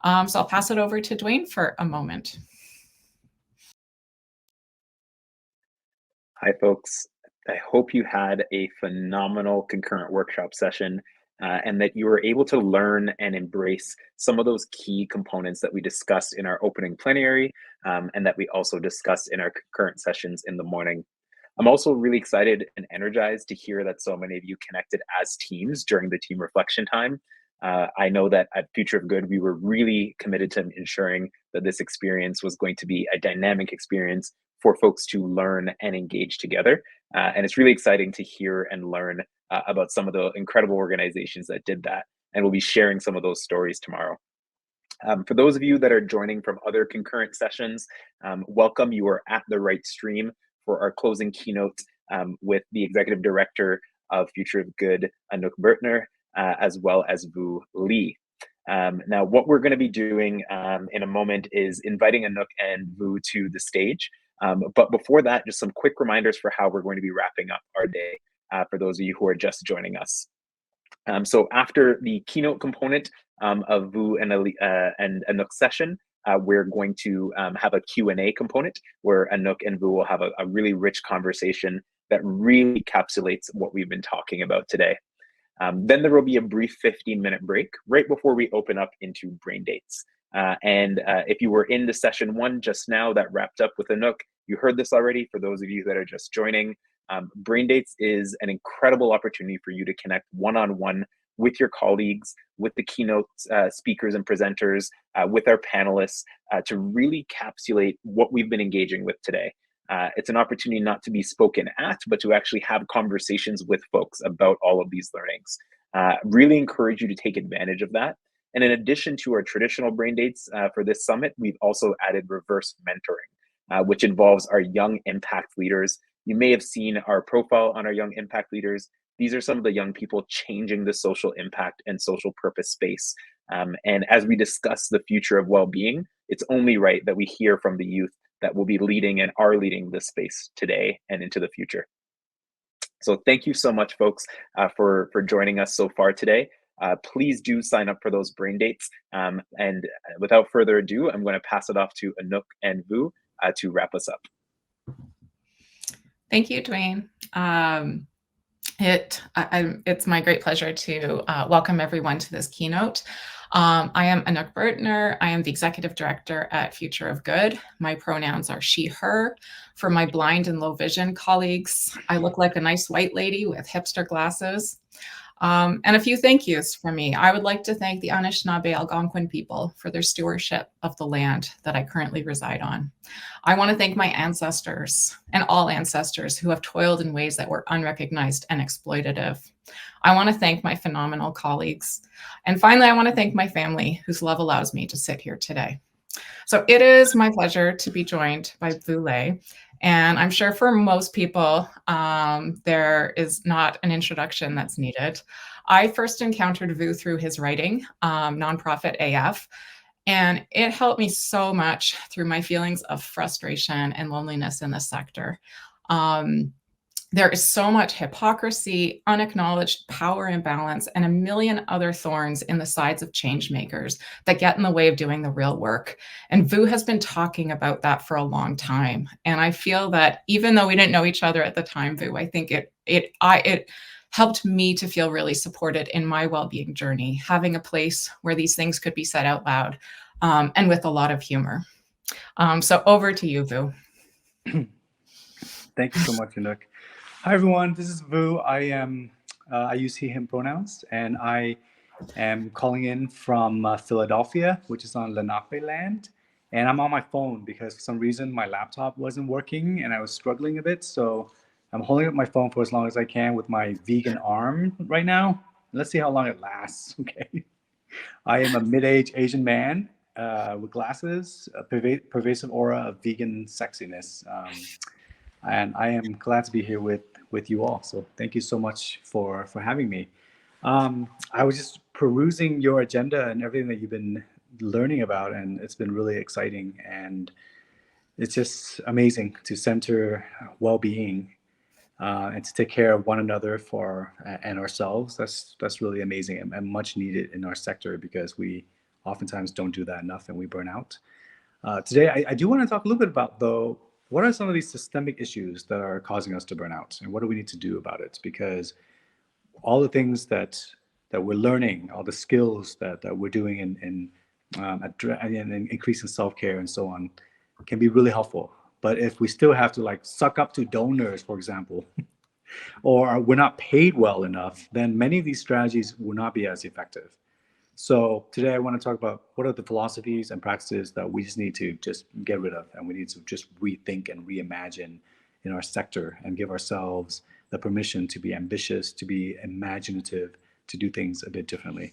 So I'll pass it over to Dwayne for a moment. Hi, folks. I hope you had a phenomenal concurrent workshop session and that you were able to learn and embrace some of those key components that we discussed in our opening plenary and that we also discussed in our concurrent sessions in the morning. I'm also really excited and energized to hear that so many of you connected as teams during the team reflection time. I know that at Future of Good, we were really committed to ensuring that this experience was going to be a dynamic experience for folks to learn and engage together. And it's really exciting to hear and learn about some of the incredible organizations that did that. And we'll be sharing some of those stories tomorrow. For those of you that are joining from other concurrent sessions, welcome. You are at the right stream for our closing keynote with the Executive Director of Future of Good, Anouk Bertner, as well as Vu Lee. Now, what we're going to be doing in a moment is inviting Anouk and Vu to the stage. But before that, just some quick reminders for how we're going to be wrapping up our day for those of you who are just joining us. So after the keynote component of Vu and Anouk's session, we're going to have a Q&A component where Anouk and Vu will have a really rich conversation that really encapsulates what we've been talking about today. Then there will be a brief 15-minute break right before we open up into brain dates. And if you were in the session one just now that wrapped up with Anouk, you heard this already. For those of you that are just joining, Brain Dates is an incredible opportunity for you to connect one-on-one with your colleagues, with the keynote speakers and presenters, with our panelists, to really encapsulate what we've been engaging with today. It's an opportunity not to be spoken at, but to actually have conversations with folks about all of these learnings. Really encourage you to take advantage of that. And in addition to our traditional brain dates for this summit, we've also added reverse mentoring, which involves our young impact leaders. You may have seen our profile on our young impact leaders. These are some of the young people changing the social impact and social purpose space. And as we discuss the future of well-being, it's only right that we hear from the youth that will be leading and are leading this space today and into the future. So thank you so much, folks, for joining us so far today. Please do sign up for those brain dates. And without further ado, I'm going to pass it off to Anouk and Vu to wrap us up. Thank you, Dwayne. It's my great pleasure to welcome everyone to this keynote. I am Anouk Bertner. I am the Executive Director at Future of Good. My pronouns are she, her. For my blind and low vision colleagues, I look like a nice white lady with hipster glasses. And a few thank yous from me. I would like to thank the Anishinaabe Algonquin people for their stewardship of the land that I currently reside on. I want to thank my ancestors and all ancestors who have toiled in ways that were unrecognized and exploitative. I want to thank my phenomenal colleagues. And finally, I want to thank my family whose love allows me to sit here today. So it is my pleasure to be joined by Vu Lee. And I'm sure for most people, there is not an introduction that's needed. I first encountered Vu through his writing, Nonprofit AF, and it helped me so much through my feelings of frustration and loneliness in the sector. There is so much hypocrisy, unacknowledged power imbalance, and a million other thorns in the sides of change makers that get in the way of doing the real work. And Vu has been talking about that for a long time. And I feel that even though we didn't know each other at the time, Vu, I think it helped me to feel really supported in my well-being journey, having a place where these things could be said out loud and with a lot of humor. So over to you, Vu. Thank you so much, Anouk. Hi, everyone. This is Vu. I use he, him pronouns, and I am calling in from Philadelphia, which is on Lenape land. And I'm on my phone because for some reason my laptop wasn't working and I was struggling a bit. So I'm holding up my phone for as long as I can with my vegan arm right now. Let's see how long it lasts. Okay. I am a mid-aged Asian man with glasses, a pervasive aura of vegan sexiness. And I am glad to be here with you all. So thank you so much for having me. I was just perusing your agenda and everything that you've been learning about, and it's been really exciting. And it's just amazing to center well-being and to take care of one another and ourselves. That's really amazing and much needed in our sector because we oftentimes don't do that enough and we burn out. Today, I do want to talk a little bit about, though, what are some of these systemic issues that are causing us to burn out, and what do we need to do about it? Because all the things that we're learning, all the skills that we're doing in increasing self-care and so on, can be really helpful. But if we still have to like suck up to donors, for example, or we're not paid well enough, then many of these strategies will not be as effective. So today I want to talk about what are the philosophies and practices that we just need to just get rid of, and we need to just rethink and reimagine in our sector and give ourselves the permission to be ambitious, to be imaginative, to do things a bit differently.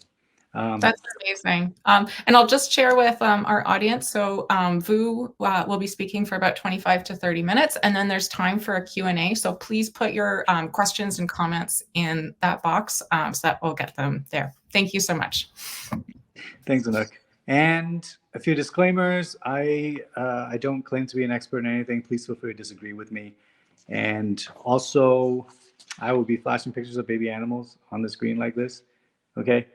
That's amazing. And I'll just share with our audience. So Vu will be speaking for about 25 to 30 minutes, and then there's time for a Q&A. So please put your questions and comments in that box so that we'll get them there. Thank you so much. Thanks, Anouk. And a few disclaimers. I don't claim to be an expert in anything. Please feel free to disagree with me. And also, I will be flashing pictures of baby animals on the screen like this. Okay?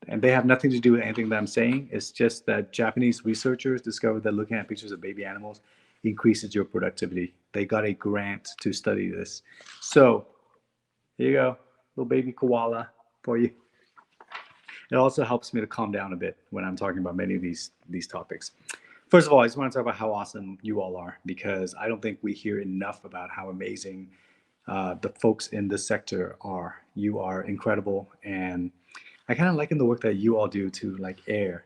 And they have nothing to do with anything that I'm saying. It's just that Japanese researchers discovered that looking at pictures of baby animals increases your productivity. They got a grant to study this. So here you go, little baby koala for you. It also helps me to calm down a bit when I'm talking about many of these topics. First of all, I just want to talk about how awesome you all are, because I don't think we hear enough about how amazing the folks in this sector are. You are incredible, and I kind of liken the work that you all do to like air.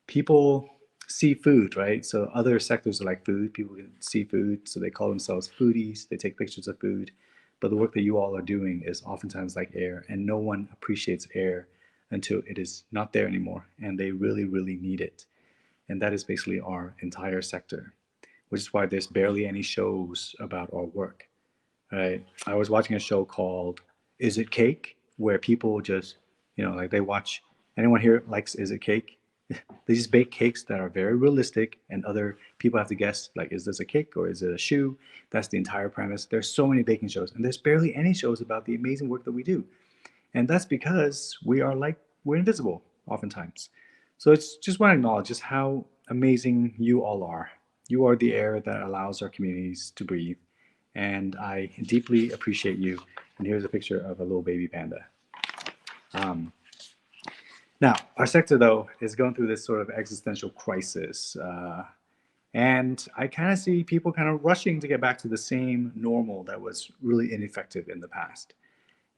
People see food, right? So other sectors are like food. People can see food, so they call themselves foodies. They take pictures of food. But the work that you all are doing is oftentimes like air, and no one appreciates air until it is not there anymore, and they really, really need it. And that is basically our entire sector, which is why there's barely any shows about our work, right? I was watching a show called Is It Cake, where people just, like they watch, anyone here likes Is It Cake? They just bake cakes that are very realistic, and other people have to guess, like, is this a cake or is it a shoe? That's the entire premise. There's so many baking shows, and there's barely any shows about the amazing work that we do. And that's because we're invisible oftentimes. So it's just want to acknowledge just how amazing you all are. You are the air that allows our communities to breathe. And I deeply appreciate you. And here's a picture of a little baby panda. Now, our sector, though, is going through this sort of existential crisis. And I kind of see people kind of rushing to get back to the same normal that was really ineffective in the past.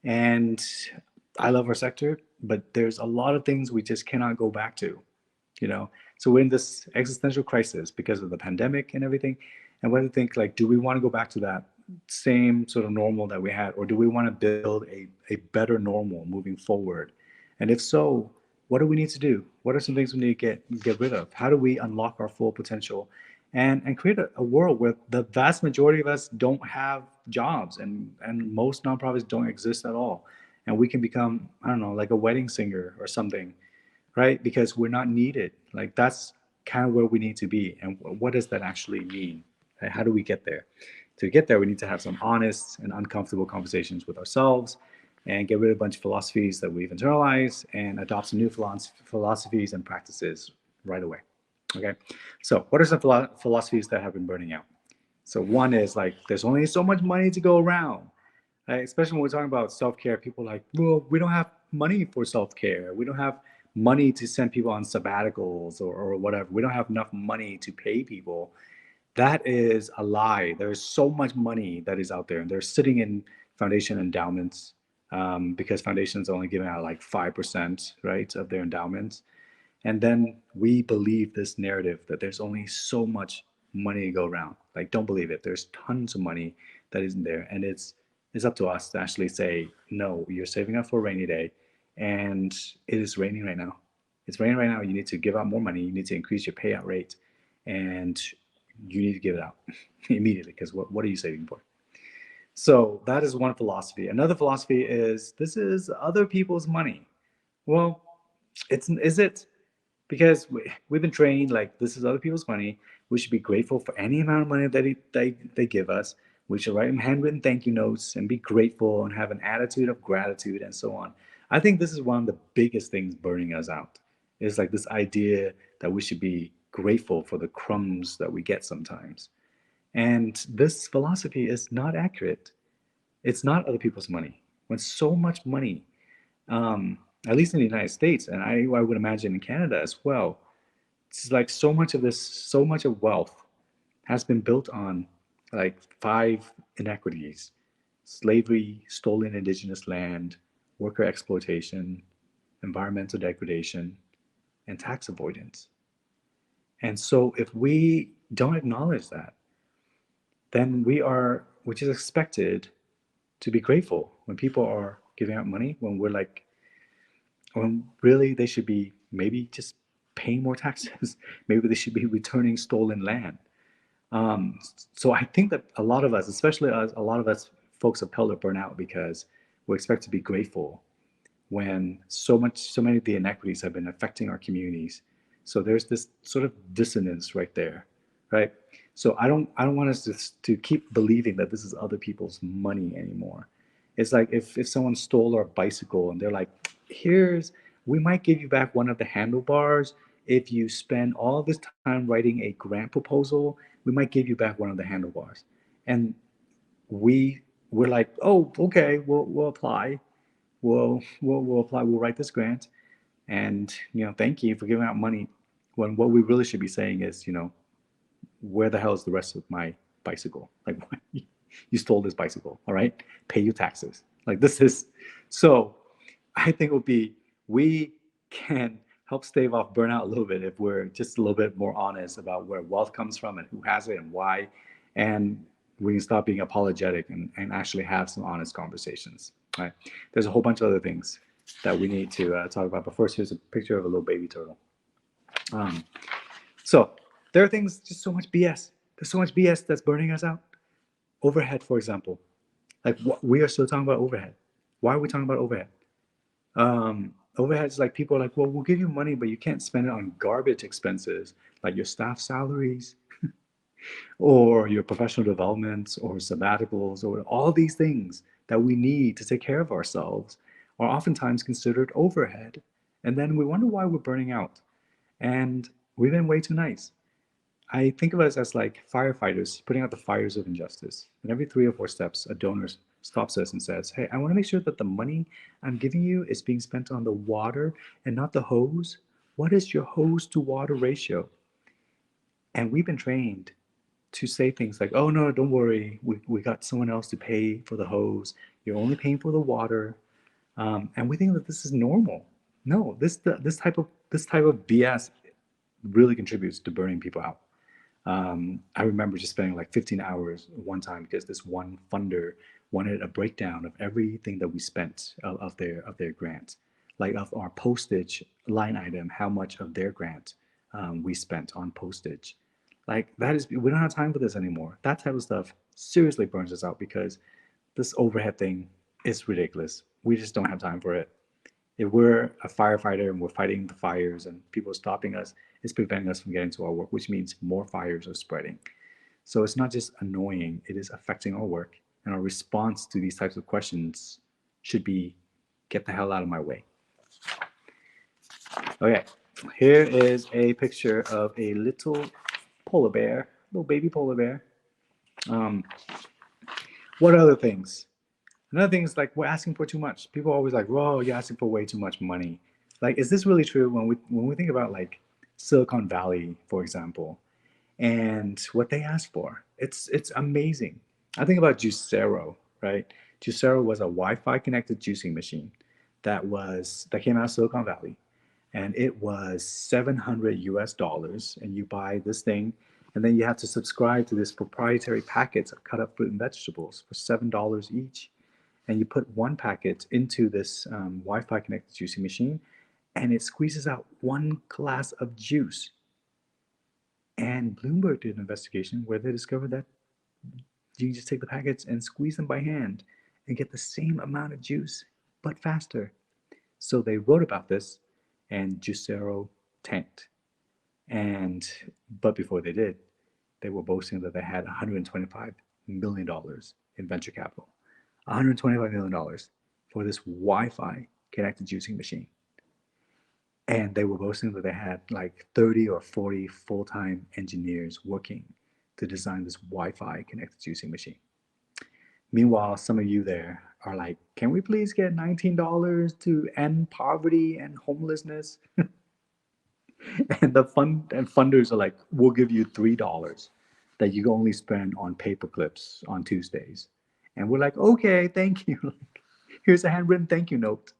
And I love our sector, but there's a lot of things we just cannot go back to, So we're in this existential crisis because of the pandemic and everything. And we have to think, like, do we want to go back to that same sort of normal that we had, or do we want to build a better normal moving forward? And if so, what do we need to do? What are some things we need to get rid of? How do we unlock our full potential and create a world where the vast majority of us don't have jobs, and most nonprofits don't exist at all, and we can become, I don't know, like a wedding singer or something, right? Because we're not needed. Like, that's kind of where we need to be. And what does that actually mean? How do we get there? To get there, we need to have some honest and uncomfortable conversations with ourselves, and get rid of a bunch of philosophies that we've internalized, and adopt some new philosophies and practices right away. Okay, so what are some philosophies that have been burning out? So one is like, there's only so much money to go around. Right? Especially when we're talking about self-care, people are like, well, we don't have money for self-care. We don't have money to send people on sabbaticals or whatever. We don't have enough money to pay people. That is a lie. There's so much money that is out there, and they're sitting in foundation endowments, because foundations are only giving out like 5%, right, of their endowments. And then we believe this narrative that there's only so much money to go around. Like, don't believe it. There's tons of money that isn't there. And it's up to us to actually say, no, you're saving up for a rainy day, and it is raining right now. It's raining right now. You need to give out more money. You need to increase your payout rate, and you need to give it out immediately, because what are you saving for? So that is one philosophy. Another philosophy is, this is other people's money. Well, is it? Because we've been trained like, this is other people's money. We should be grateful for any amount of money that they give us. We should write them handwritten thank you notes and be grateful and have an attitude of gratitude and so on. I think this is one of the biggest things burning us out, It's like this idea that we should be grateful for the crumbs that we get sometimes. And this philosophy is not accurate. It's not other people's money. When so much money, at least in the United States, and I would imagine in Canada as well, it's like so much of this, so much of wealth has been built on like five inequities: slavery, stolen indigenous land, worker exploitation, environmental degradation, and tax avoidance. And so if we don't acknowledge that, then we are, which is expected, to be grateful when people are giving out money, when we're like, when really they should be maybe just paying more taxes. Maybe they should be returning stolen land. Um, so I think that a lot of us, especially us, a lot of us folks of color burn out because we expect to be grateful when so many of the inequities have been affecting our communities. So there's this sort of dissonance right there, right? So I don't want us to keep believing that this is other people's money anymore. It's like if someone stole our bicycle and they're like, here's, we might give you back one of the handlebars if you spend all this time writing a grant proposal. We might give you back one of the handlebars, and we we're like, oh, okay, we'll apply, we'll apply, we'll write this grant, and thank you for giving out money. When what we really should be saying is, where the hell is the rest of my bicycle? Like, you stole this bicycle, all right? Pay your taxes. Like, this is so. I think it would be, we can help stave off burnout a little bit if we're just a little bit more honest about where wealth comes from and who has it and why, and we can stop being apologetic and actually have some honest conversations. Right? There's a whole bunch of other things that we need to talk about. But first, here's a picture of a little baby turtle. Um, so there are things, just so much BS. There's so much BS that's burning us out. Overhead, for example. Like, we are still talking about overhead. Why are we talking about overhead? Overhead is like, people are like, well, we'll give you money, but you can't spend it on garbage expenses like your staff salaries or your professional developments or sabbaticals, or all these things that we need to take care of ourselves are oftentimes considered overhead. And then we wonder why we're burning out. And we've been way too nice. I think of us as like firefighters putting out the fires of injustice. And every 3 or 4 steps, a donor stops us and says, hey, I want to make sure that the money I'm giving you is being spent on the water and not the hose. What is your hose to water ratio? And we've been trained to say things like, oh, no, don't worry. We got someone else to pay for the hose. You're only paying for the water. And we think that this is normal. No, this type of BS really contributes to burning people out. I remember just spending like 15 hours one time because this one funder wanted a breakdown of everything that we spent of their grant, like of our postage line item, how much of their grant we spent on postage. Like, that is, we don't have time for this anymore. That type of stuff seriously burns us out because this overhead thing is ridiculous. We just don't have time for it. If we're a firefighter and we're fighting the fires and people are stopping us, it's preventing us from getting to our work, which means more fires are spreading. So it's not just annoying, it is affecting our work. And our response to these types of questions should be, get the hell out of my way. Okay, here is a picture of a little polar bear, little baby polar bear. What other things? Another thing is, like, we're asking for too much. People are always like, whoa, you're asking for way too much money. Like, is this really true? When we think about like Silicon Valley, for example, and what they ask for, it's amazing. I think about Juicero, right? Juicero was a Wi-Fi connected juicing machine that came out of Silicon Valley, and it was $700 US, and you buy this thing, and then you have to subscribe to this proprietary packets of cut up fruit and vegetables for $7 each, and you put one packet into this Wi-Fi connected juicing machine, and it squeezes out one glass of juice. And Bloomberg did an investigation where they discovered that you can just take the packets and squeeze them by hand and get the same amount of juice, but faster. So they wrote about this, and Juicero tanked. And but before they did, they were boasting that they had $125 million in venture capital. $125 million for this Wi-Fi connected juicing machine. And they were boasting that they had like 30 or 40 full-time engineers working to design this Wi-Fi connected juicing machine. Meanwhile, some of you there are like, can we please get $19 to end poverty and homelessness? And the funders are like, we'll give you $3 that you can only spend on paper clips on Tuesdays. And we're like, okay, thank you. Here's a handwritten thank you note.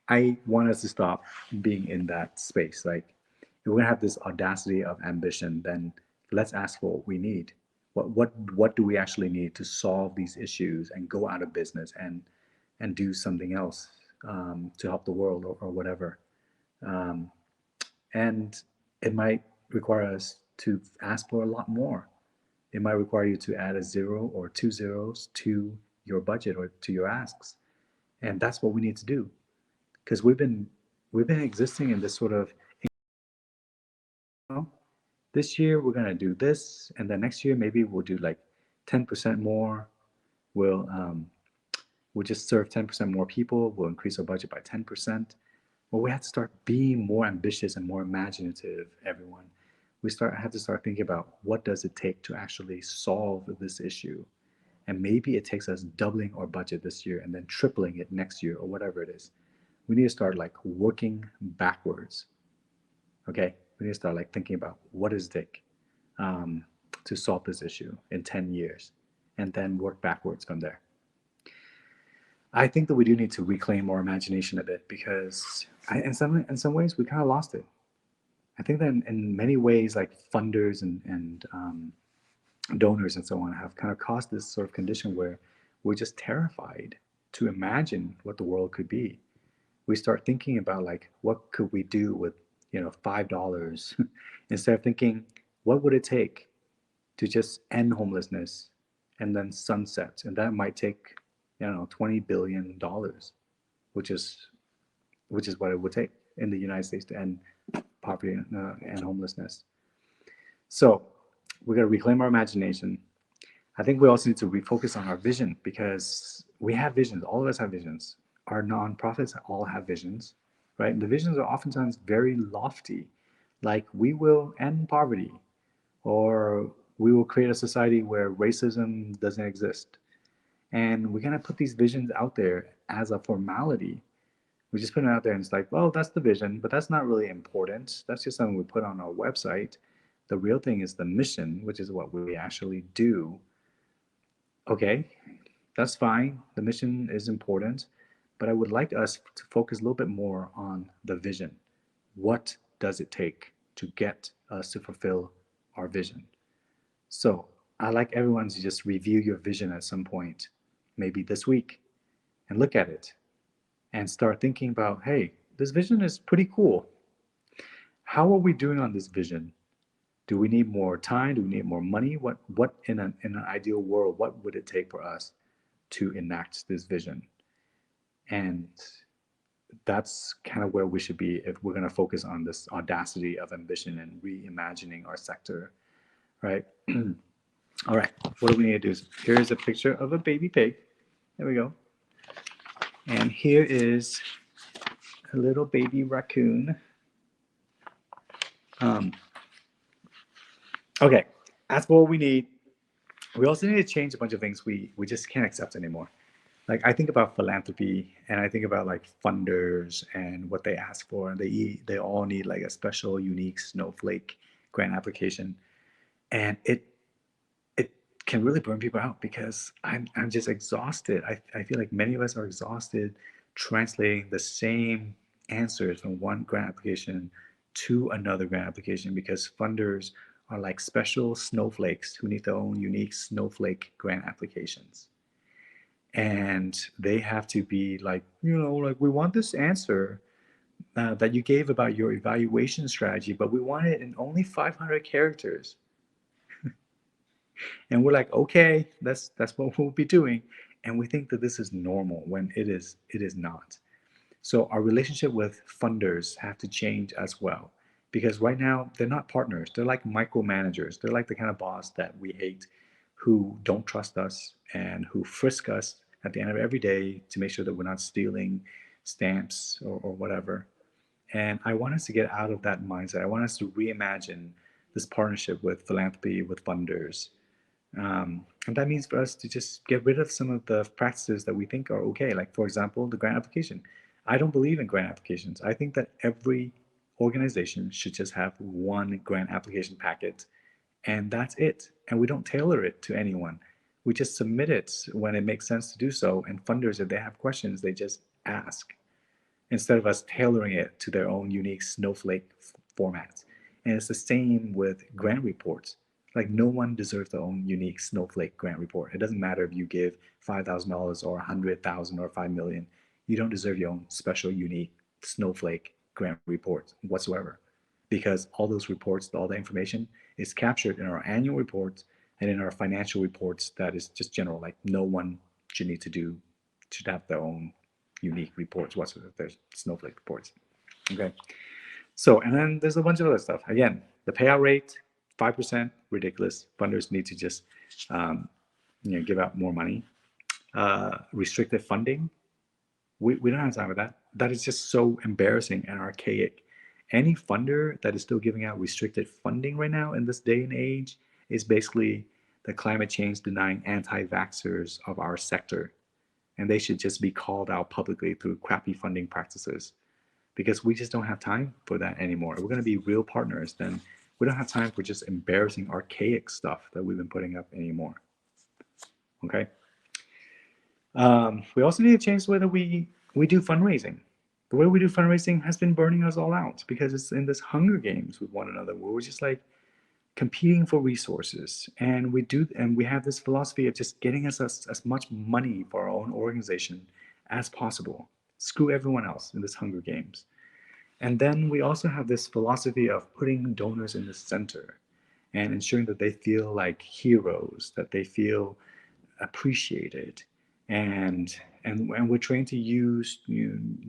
I want us to stop being in that space. Like, if we're gonna have this audacity of ambition, then let's ask for what we need. What do we actually need to solve these issues and go out of business and do something else to help the world or whatever. Um, and it might require us to ask for a lot more. It might require you to add a zero or two zeros to your budget or to your asks, and that's what we need to do, because we've been existing in this sort of, you know, this year we're gonna do this, and then next year maybe we'll do like 10% more. We'll we'll just serve 10% more people. We'll increase our budget by 10%. Well, we have to start being more ambitious and more imaginative, everyone. Have to start thinking about what does it take to actually solve this issue. And maybe it takes us doubling our budget this year and then tripling it next year or whatever it is. We need to start like working backwards. Okay, we need to start like thinking about what does it take to solve this issue in 10 years, and then work backwards from there. I think that we do need to reclaim our imagination a bit, because in some ways we kind of lost it. I think that in many ways, like funders and donors and so on have kind of caused this sort of condition where we're just terrified to imagine what the world could be. We start thinking about like, what could we do with, $5 instead of thinking, what would it take to just end homelessness and then sunset? And that might take, $20 billion, which is what it would take in the United States to end poverty and homelessness. So we got to reclaim our imagination. I think we also need to refocus on our vision, because we have visions. All of us have visions. Our nonprofits all have visions, right? And the visions are oftentimes very lofty, like we will end poverty, or we will create a society where racism doesn't exist. And we're going to put these visions out there as a formality. We just put it out there and it's like, well, that's the vision, but that's not really important. That's just something we put on our website. The real thing is the mission, which is what we actually do. Okay, that's fine. The mission is important, but I would like us to focus a little bit more on the vision. What does it take to get us to fulfill our vision? So I'd like everyone to just review your vision at some point, maybe this week, and look at it and start thinking about, hey, this vision is pretty cool. How are we doing on this vision? Do we need more time? Do we need more money? What in an ideal world, what would it take for us to enact this vision? And that's kind of where we should be if we're going to focus on this audacity of ambition and reimagining our sector, right? All right, what do we need to do? Here's a picture of a baby pig. There we go. And here is a little baby raccoon. Okay, that's what we need. We also need to change a bunch of things we just can't accept anymore. Like, I think about philanthropy, and I think about like funders and what they ask for, and they all need like a special, unique snowflake grant application, and it can really burn people out, because I'm just exhausted. I feel like many of us are exhausted translating the same answers from one grant application to another grant application, because funders are like special snowflakes who need their own unique snowflake grant applications. And they have to be like, like, we want this answer that you gave about your evaluation strategy, but we want it in only 500 characters. And we're like, okay, that's what we'll be doing. And we think that this is normal when it is not. So our relationship with funders have to change as well, because right now they're not partners. They're like micromanagers. They're like the kind of boss that we hate, who don't trust us and who frisk us at the end of every day to make sure that we're not stealing stamps or whatever. And I want us to get out of that mindset. I want us to reimagine this partnership with philanthropy, with funders. And that means for us to just get rid of some of the practices that we think are okay. Like, for example, the grant application. I don't believe in grant applications. I think that every organization should just have one grant application packet, and that's it. And we don't tailor it to anyone. We just submit it when it makes sense to do so. And funders, if they have questions, they just ask instead of us tailoring it to their own unique snowflake formats. And it's the same with grant reports. Like, no one deserves their own unique snowflake grant report. It doesn't matter if you give $5,000 or 100,000 or 5 million. You don't deserve your own special, unique snowflake grant report whatsoever, because all those reports, all the information is captured in our annual reports and in our financial reports. That is just general. Like, no one should have their own unique reports whatsoever. There's snowflake reports. Okay. So, and then there's a bunch of other stuff. Again, the payout rate, 5%, ridiculous. Funders need to just, give out more money. Restricted funding, we don't have time for that. That is just so embarrassing and archaic. Any funder that is still giving out restricted funding right now in this day and age is basically the climate change denying anti-vaxxers of our sector. And they should just be called out publicly through crappy funding practices, because we just don't have time for that anymore. If we're going to be real partners, then we don't have time for just embarrassing, archaic stuff that we've been putting up anymore. Okay. We also need to change the way that we do fundraising. The way we do fundraising has been burning us all out, because it's in this Hunger Games with one another where we're just like competing for resources, and we have this philosophy of just getting us as much money for our own organization as possible. Screw everyone else in this Hunger Games. And then we also have this philosophy of putting donors in the center and ensuring that they feel like heroes, that they feel appreciated. And we're trained to use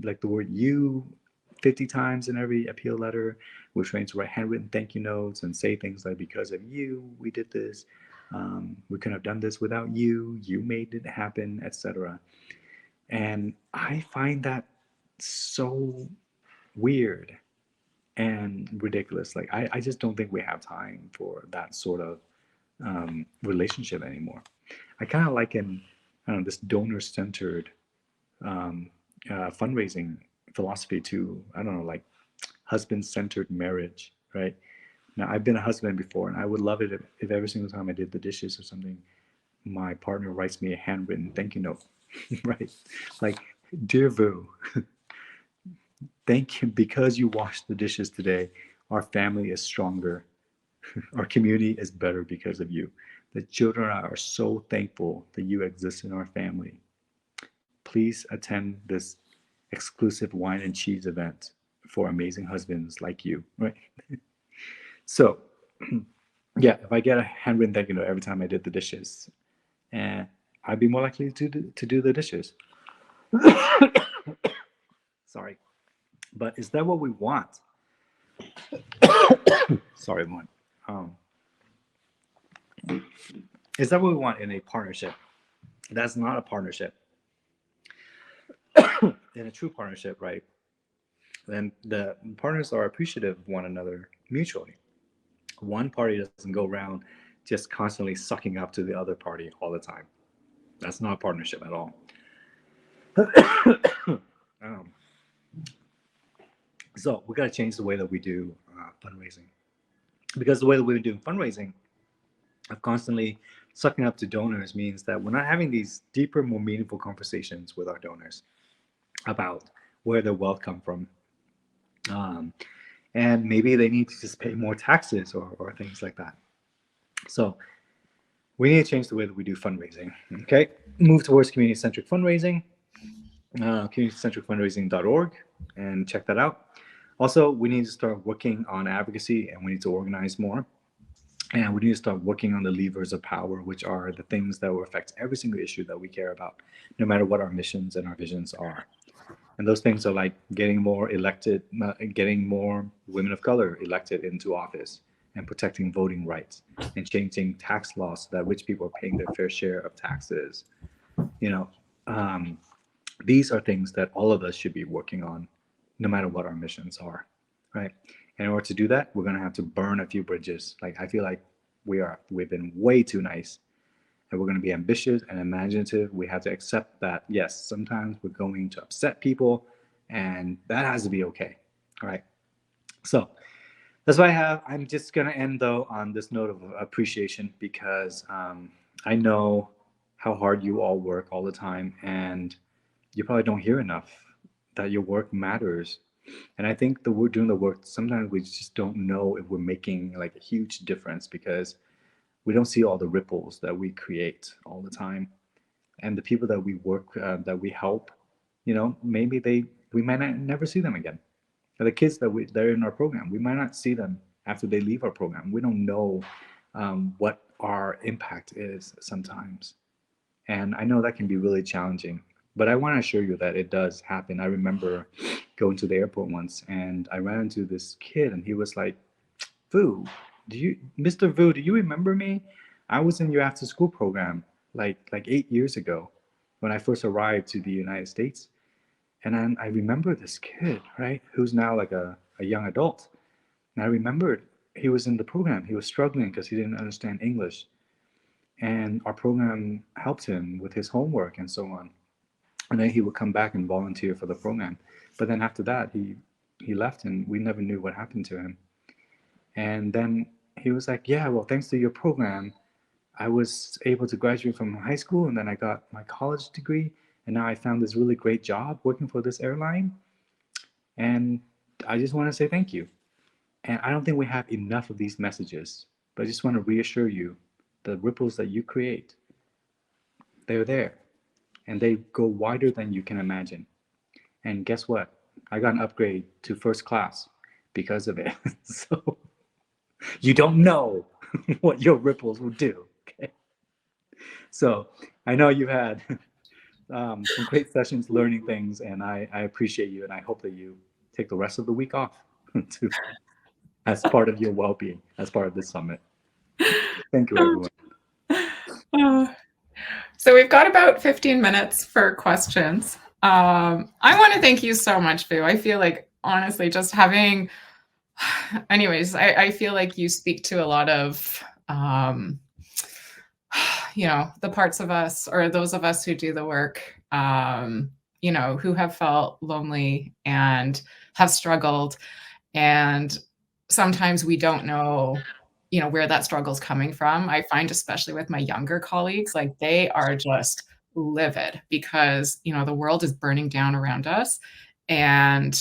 like the word "you" 50 times in every appeal letter. We're trained to write handwritten thank you notes and say things like, because of you, we did this. We couldn't have done this without you. You made it happen, etc. And I find that so weird and ridiculous. Like, I just don't think we have time for that sort of relationship anymore. I kind of liken, I don't know, this donor-centered fundraising philosophy to, I don't know, like husband-centered marriage, right? Now, I've been a husband before, and I would love it if every single time I did the dishes or something, my partner writes me a handwritten thank you note, right? Like, dear Vu, thank you, because you washed the dishes today. Our family is stronger. Our community is better because of you. The children are so thankful that you exist in our family. Please attend this exclusive wine and cheese event for amazing husbands like you, right? So, yeah, if I get a handwritten thank you note every time I did the dishes, and I'd be more likely to do the dishes. Sorry. But is that what we want? Sorry, everyone. Is that what we want in a partnership? That's not a partnership. In a true partnership, right? Then the partners are appreciative of one another mutually. One party doesn't go around just constantly sucking up to the other party all the time. That's not a partnership at all. So we got to change the way that we do fundraising, because the way that we've been doing fundraising of constantly sucking up to donors means that we're not having these deeper, more meaningful conversations with our donors about where their wealth come from. And maybe they need to just pay more taxes or things like that. So we need to change the way that we do fundraising. Okay, move towards community-centric fundraising, community-centricfundraising.org, and check that out. Also, we need to start working on advocacy, and we need to organize more. And we need to start working on the levers of power, which are the things that will affect every single issue that we care about, no matter what our missions and our visions are. And those things are like getting more women of color elected into office, and protecting voting rights, and changing tax laws so that rich people are paying their fair share of taxes. These are things that all of us should be working on no matter what our missions are, right? And in order to do that, we're going to have to burn a few bridges. Like, I feel like we've been way too nice, and we're going to be ambitious and imaginative. We have to accept that, yes, sometimes we're going to upset people, and that has to be okay. All right. So that's what I have. I'm just going to end, though, on this note of appreciation, because I know how hard you all work all the time, and you probably don't hear enough that your work matters. And I think the we're doing the work, sometimes we just don't know if we're making like a huge difference, because we don't see all the ripples that we create all the time. And the people that we work, that we help, maybe we might not never see them again. Or the kids they're in our program, we might not see them after they leave our program. We don't know what our impact is sometimes. And I know that can be really challenging, but I want to assure you that it does happen. I remember going to the airport once, and I ran into this kid, and he was like, Vu, Mr. Vu, do you remember me? I was in your after school program like 8 years ago when I first arrived to the United States. And then I remember this kid, right, who's now like a young adult. And I remembered he was in the program. He was struggling because he didn't understand English. And our program helped him with his homework and so on. And then he would come back and volunteer for the program. But then after that, he left, and we never knew what happened to him. And then he was like, yeah, well, thanks to your program, I was able to graduate from high school, and then I got my college degree, and now I found this really great job working for this airline. And I just want to say thank you. And I don't think we have enough of these messages, but I just want to reassure you, the ripples that you create, they're there, and they go wider than you can imagine. And guess what? I got an upgrade to first class because of it. So you don't know what your ripples will do. Okay. So I know you've had some great sessions learning things, and I appreciate you, and I hope that you take the rest of the week off to, as part of your well-being, as part of this summit. Thank you, everyone. So we've got about 15 minutes for questions. I want to thank you so much, Vu. I feel like, honestly, just having, anyways, I feel like you speak to a lot of, the parts of us, or those of us who do the work, who have felt lonely and have struggled. And sometimes we don't know, where that struggle is coming from. I find, especially with my younger colleagues, like they are just livid because, the world is burning down around us. And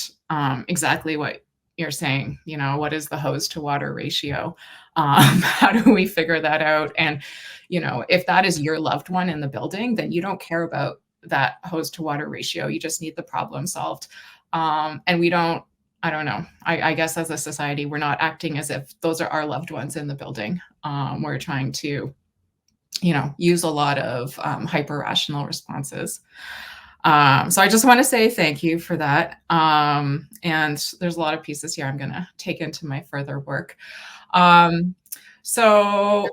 exactly what you're saying, what is the hose to water ratio? How do we figure that out? And, if that is your loved one in the building, then you don't care about that hose to water ratio. You just need the problem solved. And we don't, I don't know. I guess as a society, we're not acting as if those are our loved ones in the building. We're trying to, use a lot of hyper rational responses. So I just want to say thank you for that. And there's a lot of pieces here I'm going to take into my further work. So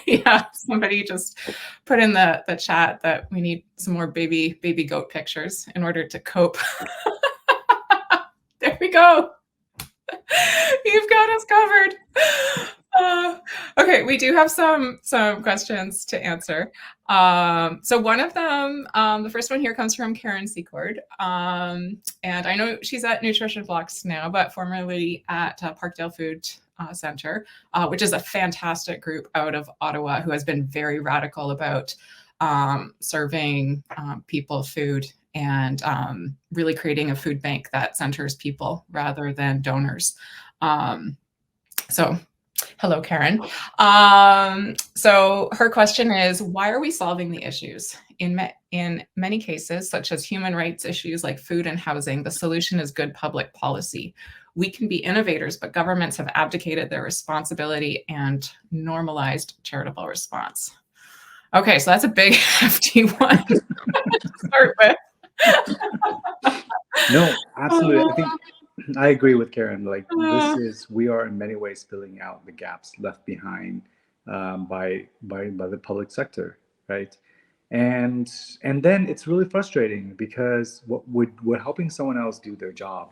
yeah, somebody just put in the chat that we need some more baby goat pictures in order to cope. There we go. You've got us covered. Okay, we do have some questions to answer. So one of them, the first one here comes from Karen Secord. And I know she's at Nutrition Blocks now, but formerly at Parkdale Food Center, which is a fantastic group out of Ottawa who has been very radical about serving people food and really creating a food bank that centers people rather than donors. So hello, Karen. So her question is, why are we solving the issues? In many cases, such as human rights issues like food and housing, the solution is good public policy. We can be innovators, but governments have abdicated their responsibility and normalized charitable response. Okay, so that's a big, hefty one to start with. No, absolutely. I think I agree with Karen. Like we are in many ways filling out the gaps left behind by the public sector, right? and then it's really frustrating because we're helping someone else do their job,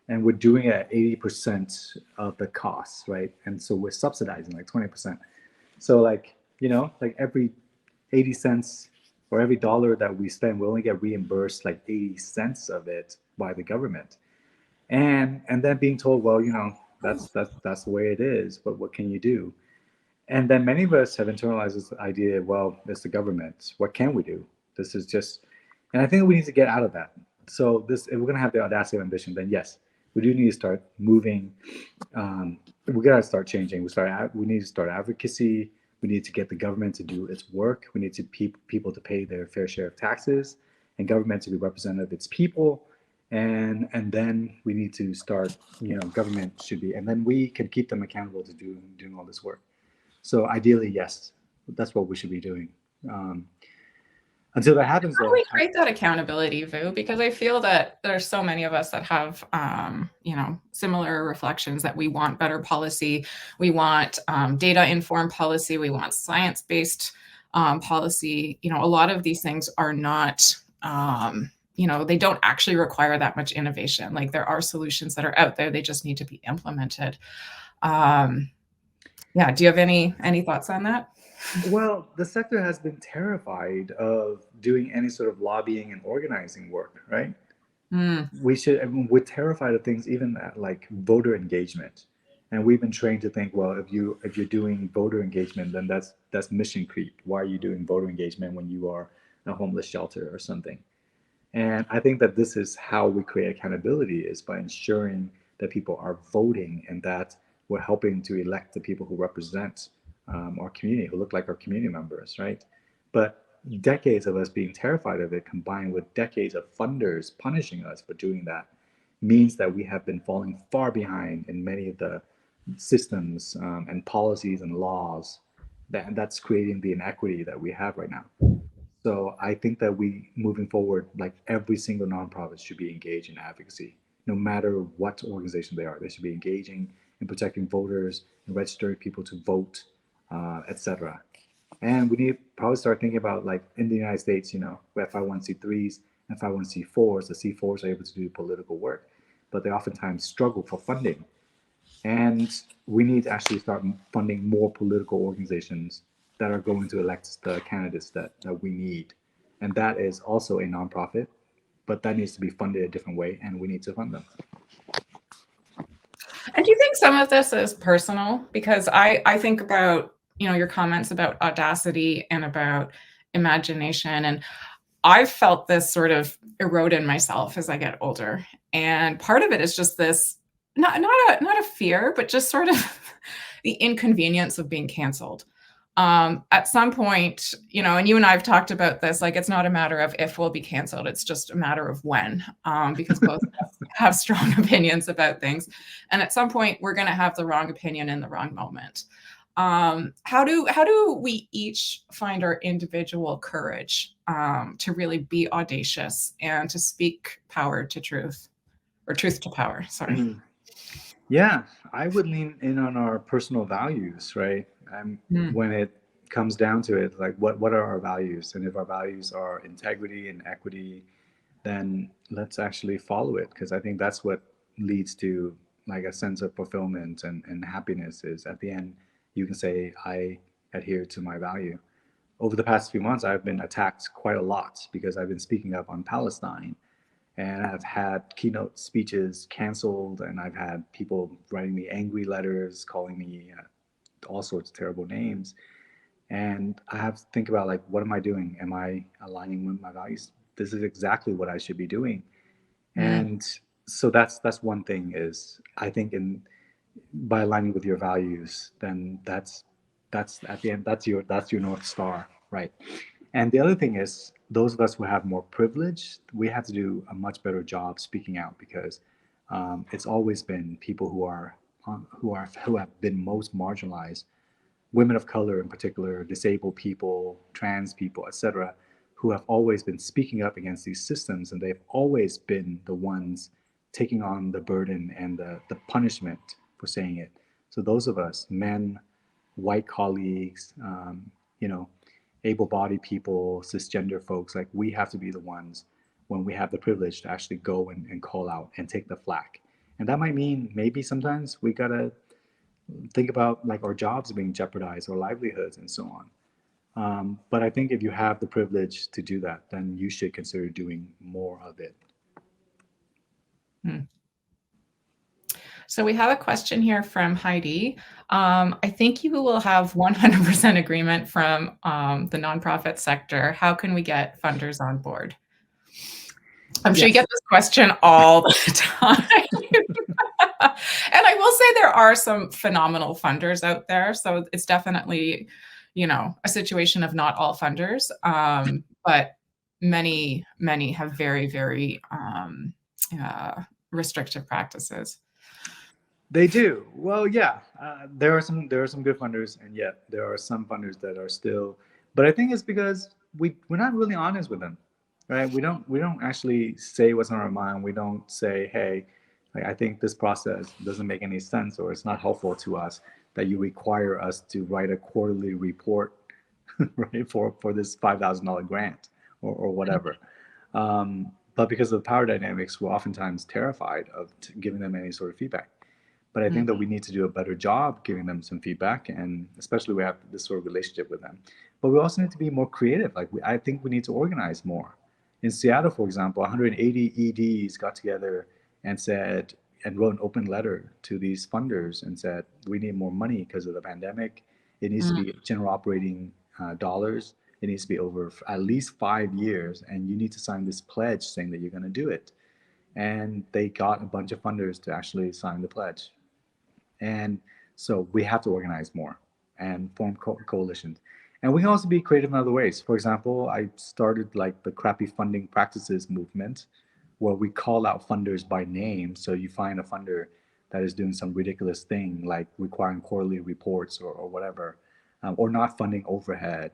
and we're doing it at 80% of the cost, right? And so we're subsidizing like 20%. So like, like every 80 cents or every dollar that we spend, we only get reimbursed like 80 cents of it by the government. And then being told, well, that's the way it is, but what can you do? And then many of us have internalized this idea, well, it's the government. What can we do? This is just, and I think we need to get out of that. So this, if we're going to have the audacity of ambition, then yes, we do need to start moving. We got to start changing. We need to start advocacy. We need to get the government to do its work. We need to people to pay their fair share of taxes, and government to be representative of its people. And then we need to start. Government should be, and then we can keep them accountable to doing all this work. So ideally, yes, that's what we should be doing. Until that happens, How do though, we create that accountability, Vu? Because I feel that there's so many of us that have, similar reflections that we want better policy, we want data-informed policy, we want science-based policy. A lot of these things are not, they don't actually require that much innovation. Like there are solutions that are out there, they just need to be implemented. Yeah, do you have any thoughts on that? well, the sector has been terrified of doing any sort of lobbying and organizing work, right? Mm, We're terrified of things even like voter engagement, and we've been trained to think, well, if you're doing voter engagement, then that's mission creep. Why are you doing voter engagement when you are a homeless shelter or something? And I think that this is how we create accountability, is by ensuring that people are voting and that we're helping to elect the people who represent our community, who look like our community members, right? But decades of us being terrified of it, combined with decades of funders punishing us for doing that, means that we have been falling far behind in many of the systems and policies and laws that's creating the inequity that we have right now. So I think that moving forward, like every single nonprofit should be engaged in advocacy, no matter what organization they are. They should be engaging in protecting voters and registering people to vote, etc. And we need to probably start thinking about, like in the United States, we have 501c3s and 501c4s. The C4s are able to do political work, but they oftentimes struggle for funding. And we need to actually start funding more political organizations that are going to elect the candidates that we need. And that is also a nonprofit, but that needs to be funded a different way, and we need to fund them. And do you think some of this is personal? Because I think about, your comments about audacity and about imagination, and I've felt this sort of erode in myself as I get older. And part of it is just this not a fear, but just sort of the inconvenience of being canceled. At some point, and you and I have talked about this, like it's not a matter of if we'll be canceled, it's just a matter of when, because both of us have strong opinions about things. And at some point, we're going to have the wrong opinion in the wrong moment. How do we each find our individual courage to really be audacious and to speak power to truth, or truth to power? Sorry. Yeah, I would lean in on our personal values, right? Mm, When it comes down to it, like what are our values? And if our values are integrity and equity, then let's actually follow it, because I think that's what leads to like a sense of fulfillment and happiness. Is at the end you can say, I adhere to my value. Over the past few months, I've been attacked quite a lot because I've been speaking up on Palestine, and I've had keynote speeches canceled, and I've had people writing me angry letters, calling me all sorts of terrible names. And I have to think about, like, what am I doing? Am I aligning with my values? This is exactly what I should be doing. mm, And so that's one thing, is I think in by aligning with your values, then that's at the end, that's your North Star, right? And the other thing is, those of us who have more privilege, we have to do a much better job speaking out, because it's always been people who have been most marginalized, women of color in particular, disabled people, trans people, etc., who have always been speaking up against these systems, and they've always been the ones taking on the burden and the punishment for saying it. So those of us, men, white colleagues, you know, able-bodied people, cisgender folks, like we have to be the ones when we have the privilege to actually go and call out and take the flak. And that might mean maybe sometimes we gotta think about like our jobs being jeopardized or livelihoods and so on. But I think if you have the privilege to do that, then you should consider doing more of it. So we have a question here from Heidi. I think you will have 100% agreement from the nonprofit sector. How can we get funders on board? I'm sure you get this question all the time. And I will say there are some phenomenal funders out there. So it's definitely, a situation of not all funders, but many, many have very, very restrictive practices. They do. Well, yeah, there are some good funders, and yet there are some funders that are still. But I think it's because we're not really honest with them, right? We don't actually say what's on our mind. We don't say, hey, like, I think this process doesn't make any sense, or it's not helpful to us that you require us to write a quarterly report, right, for this $5,000 grant or whatever. But because of the power dynamics, we're oftentimes terrified of giving them any sort of feedback. But I think that we need to do a better job giving them some feedback, and especially we have this sort of relationship with them. But we also need to be more creative. Like I think we need to organize more. In Seattle, for example, 180 EDs got together and said and wrote an open letter to these funders and said, we need more money because of the pandemic. It needs to be general operating dollars. It needs to be over at least 5 years, and you need to sign this pledge saying that you're going to do it. And they got a bunch of funders to actually sign the pledge. And so we have to organize more and form coalitions. And we can also be creative in other ways. For example, I started like the crappy funding practices movement, where we call out funders by name. So you find a funder that is doing some ridiculous thing, like requiring quarterly reports or whatever, or not funding overhead.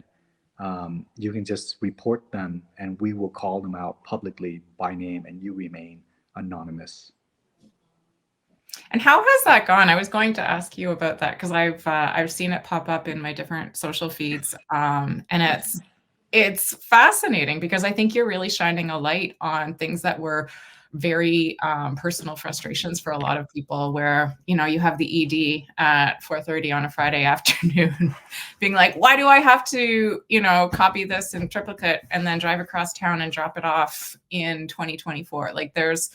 You can just report them, and we will call them out publicly by name, and you remain anonymous. And how has that gone? I was going to ask you about that because I've seen it pop up in my different social feeds, and it's fascinating because I think you're really shining a light on things that were very personal frustrations for a lot of people. Where you have the ED at 4:30 on a Friday afternoon, being like, "Why do I have to copy this in triplicate and then drive across town and drop it off in 2024?" Like there's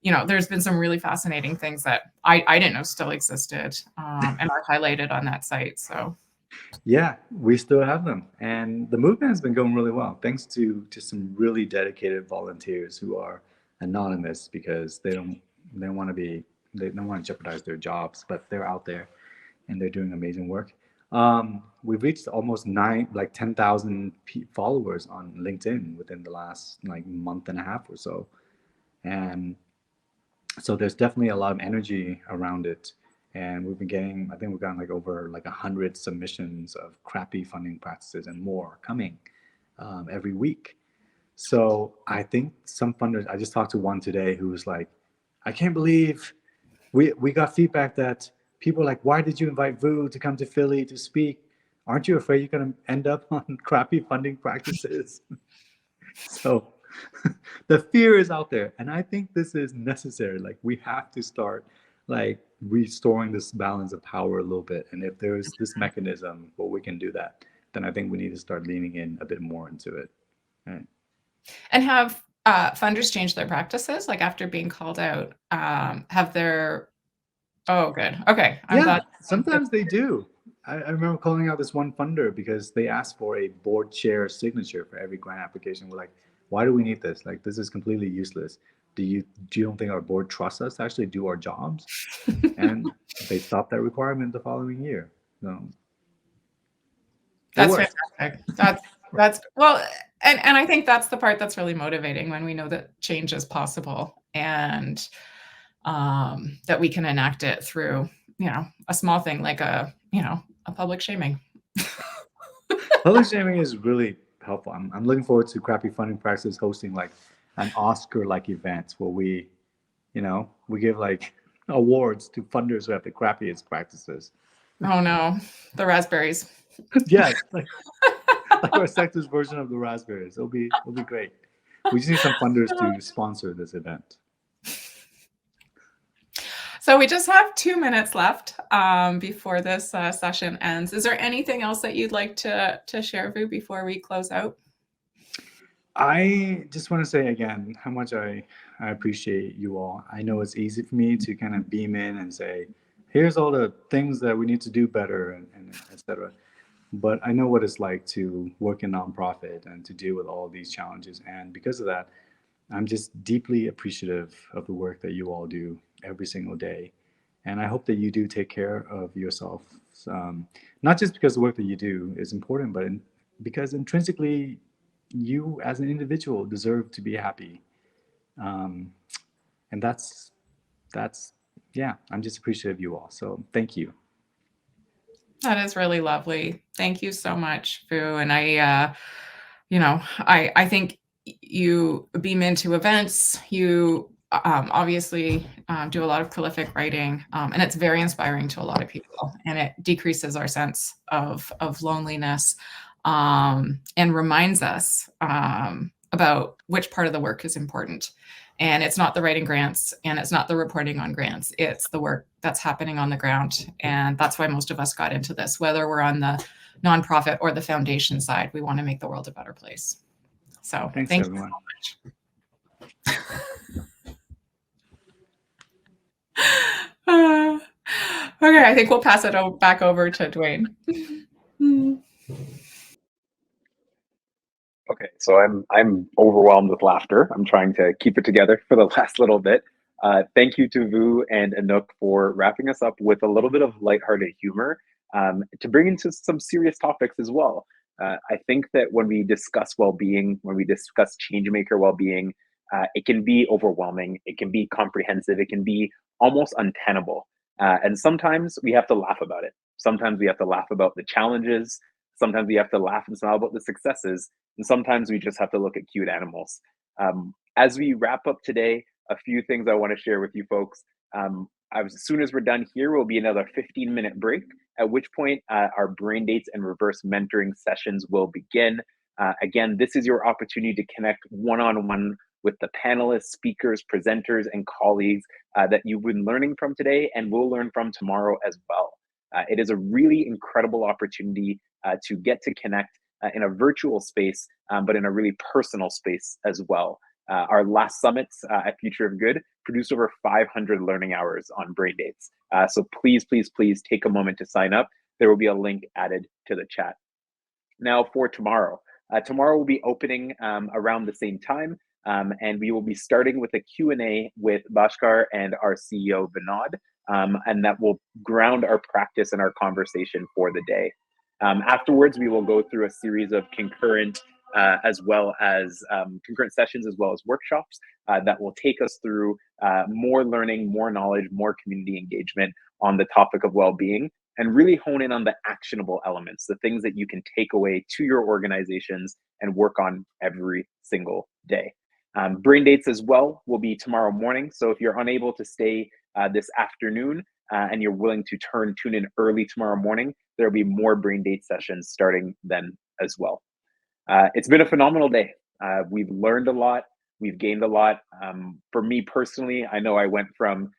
been some really fascinating things that I didn't know still existed, and are highlighted on that site. So yeah, we still have them, and the movement has been going really well thanks to some really dedicated volunteers who are anonymous because they don't want to jeopardize their jobs, but they're out there and they're doing amazing work. We've reached almost 10,000 followers on LinkedIn within the last month and a half or so, and so there's definitely a lot of energy around it. And we've been getting, I think we've gotten over 100 submissions of crappy funding practices and more coming every week. So I think some funders, I just talked to one today who was like, I can't believe we got feedback that people are like, why did you invite Vu to come to Philly to speak? Aren't you afraid you're going to end up on crappy funding practices? So the fear is out there, and I think this is necessary. We have to start restoring this balance of power a little bit. And if there's this mechanism where we can do that, then I think we need to start leaning in a bit more into it. Right. And have funders changed their practices after being called out? Oh, good. Okay. I'm glad. Sometimes they do. I remember calling out this one funder because they asked for a board chair signature for every grant application. We're like, why do we need this? This is completely useless. Do you don't think our board trusts us to actually do our jobs? And they stopped that requirement the following year. So that's fantastic. That's well, and I think that's the part that's really motivating when we know that change is possible, and that we can enact it through a small thing like a public shaming. Public shaming is really helpful. I'm looking forward to Crappy Funding Practices hosting an Oscar-like event where we give awards to funders who have the crappiest practices. Oh no, the raspberries. Yes. like our sector's version of the raspberries. It'll be great. We just need some funders to sponsor this event. So we just have 2 minutes left before this session ends. Is there anything else that you'd like to share, Vu, before we close out? I just want to say again how much I appreciate you all. I know it's easy for me to kind of beam in and say, here's all the things that we need to do better and et cetera. But I know what it's like to work in nonprofit and to deal with all these challenges. And because of that, I'm just deeply appreciative of the work that you all do every single day. And I hope that you do take care of yourself, not just because the work that you do is important, but because intrinsically you as an individual deserve to be happy. And that's, yeah, I'm just appreciative of you all. So thank you. That is really lovely. Thank you so much, Vu. And I think you beam into events. You obviously do a lot of prolific writing, and it's very inspiring to a lot of people. And it decreases our sense of loneliness and reminds us about which part of the work is important. And it's not the writing grants, and it's not the reporting on grants. It's the work that's happening on the ground. And that's why most of us got into this, whether we're on the nonprofit or the foundation side. We want to make the world a better place. So thanks, thank everyone. you so much. Okay, I think we'll pass it back over to Dwayne. Okay, so I'm overwhelmed with laughter. I'm trying to keep it together for the last little bit. Thank you to Vu and Anouk for wrapping us up with a little bit of lighthearted humor to bring into some serious topics as well. I think that when we discuss well-being, when we discuss changemaker well-being, it can be overwhelming, it can be comprehensive, it can be almost untenable. And sometimes we have to laugh about it. Sometimes we have to laugh about the challenges. Sometimes we have to laugh and smile about the successes. And sometimes we just have to look at cute animals. As we wrap up today, a few things I want to share with you folks. As soon as we're done here, will be another 15-minute break, at which point our brain dates and reverse mentoring sessions will begin. Again, this is your opportunity to connect one-on-one with the panelists, speakers, presenters, and colleagues that you've been learning from today and will learn from tomorrow as well. It is a really incredible opportunity to get to connect in a virtual space, but in a really personal space as well. Our last summits at Future of Good produced over 500 learning hours on brain dates. So please, please, please take a moment to sign up. There will be a link added to the chat. Now for tomorrow. Tomorrow will be opening around the same time, and we will be starting with a Q&A with Bhaskar and our CEO, Vinod, and that will ground our practice and our conversation for the day. Afterwards, we will go through a series of concurrent concurrent sessions as well as workshops that will take us through more learning, more knowledge, more community engagement on the topic of well-being, and really hone in on the actionable elements, the things that you can take away to your organizations and work on every single day. Brain dates as well will be tomorrow morning. So if you're unable to stay this afternoon and you're willing to tune in early tomorrow morning, there'll be more brain date sessions starting then as well. It's been a phenomenal day. We've learned a lot. We've gained a lot. For me personally, I know I went from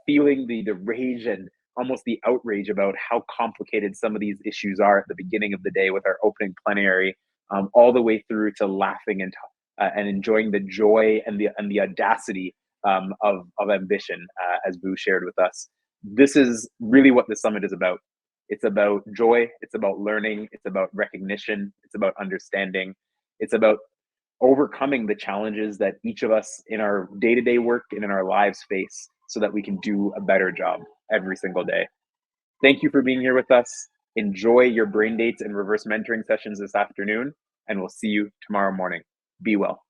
feeling the rage and almost the outrage about how complicated some of these issues are at the beginning of the day with our opening plenary, all the way through to laughing and enjoying the joy and the audacity of ambition, as Vu shared with us. This is really what the summit is about. It's about joy, it's about learning, it's about recognition, it's about understanding, it's about overcoming the challenges that each of us in our day-to-day work and in our lives face so that we can do a better job every single day. Thank you for being here with us. Enjoy your brain dates and reverse mentoring sessions this afternoon, and we'll see you tomorrow morning. Be well.